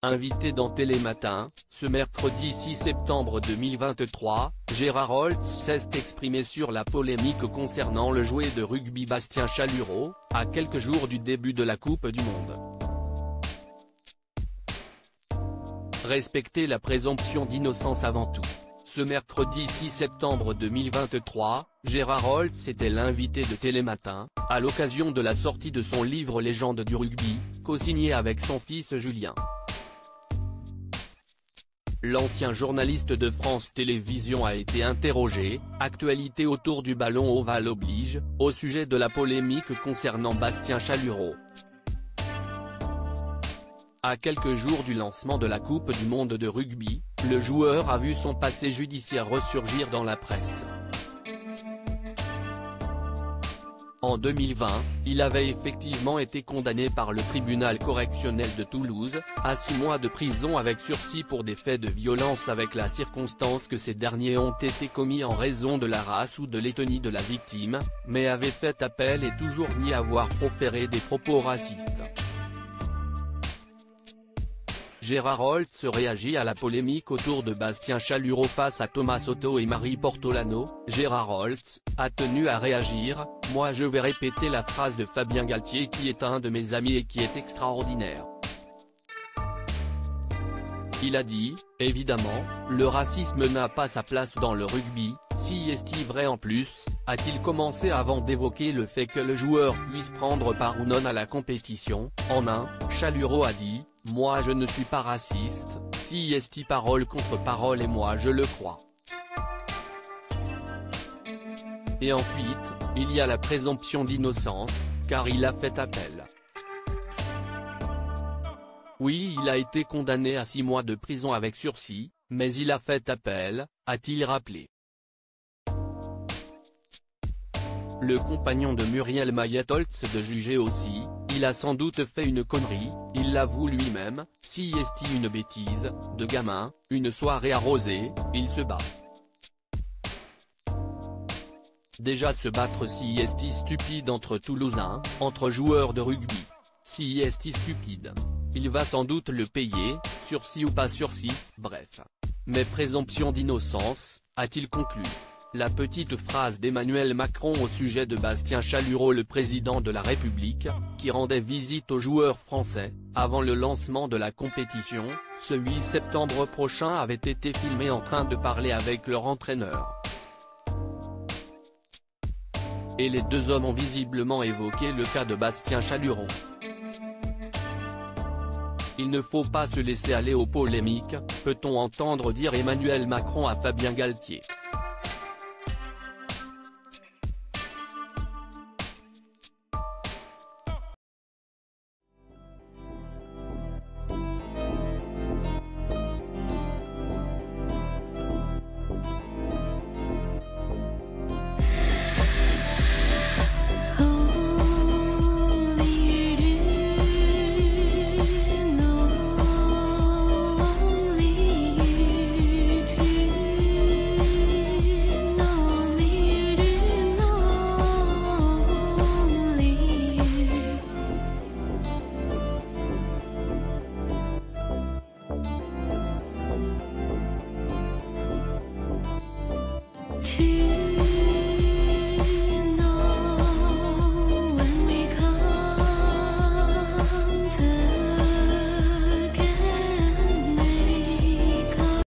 Invité dans Télématin, ce mercredi 6 septembre 2023, Gérard Holtz s'est exprimé sur la polémique concernant le joueur de rugby Bastien Chalureau, à quelques jours du début de la Coupe du Monde. Respecter la présomption d'innocence avant tout. Ce mercredi 6 septembre 2023, Gérard Holtz était l'invité de Télématin, à l'occasion de la sortie de son livre Légende du rugby, co-signé avec son fils Julien. L'ancien journaliste de France Télévisions a été interrogé, actualité autour du ballon ovale oblige, au sujet de la polémique concernant Bastien Chalureau. À quelques jours du lancement de la Coupe du Monde de rugby, le joueur a vu son passé judiciaire ressurgir dans la presse. En 2020, il avait effectivement été condamné par le tribunal correctionnel de Toulouse, à 6 mois de prison avec sursis pour des faits de violence avec la circonstance que ces derniers ont été commis en raison de la race ou de l'ethnie de la victime, mais avait fait appel et toujours nié avoir proféré des propos racistes. Gérard Holtz réagit à la polémique autour de Bastien Chalureau face à Thomas Soto et Marie Portolano. Gérard Holtz a tenu à réagir: « Moi je vais répéter la phrase de Fabien Galtier qui est un de mes amis et qui est extraordinaire. Il a dit, évidemment, le racisme n'a pas sa place dans le rugby, si est-il vrai en plus, a-t-il commencé avant d'évoquer le fait que le joueur puisse prendre part ou non à la compétition. En un, Chalureau a dit, moi je ne suis pas raciste, si est parole contre parole et moi je le crois. Et ensuite, il y a la présomption d'innocence, car il a fait appel. Oui, il a été condamné à 6 mois de prison avec sursis, mais il a fait appel, a-t-il rappelé. Le compagnon de Muriel Mayet-Holtz de juger aussi, il a sans doute fait une connerie, il l'avoue lui-même, si est une bêtise, de gamin, une soirée arrosée, il se bat. Déjà se battre si est stupide entre Toulousains, entre joueurs de rugby. Si est stupide. Il va sans doute le payer, sursis ou pas sursis, bref. Mais présomption d'innocence, a-t-il conclu. La petite phrase d'Emmanuel Macron au sujet de Bastien Chalureau, le président de la République, qui rendait visite aux joueurs français, avant le lancement de la compétition, ce 8 septembre prochain avait été filmé en train de parler avec leur entraîneur. Et les deux hommes ont visiblement évoqué le cas de Bastien Chalureau. Il ne faut pas se laisser aller aux polémiques, peut-on entendre dire Emmanuel Macron à Fabien Galtier.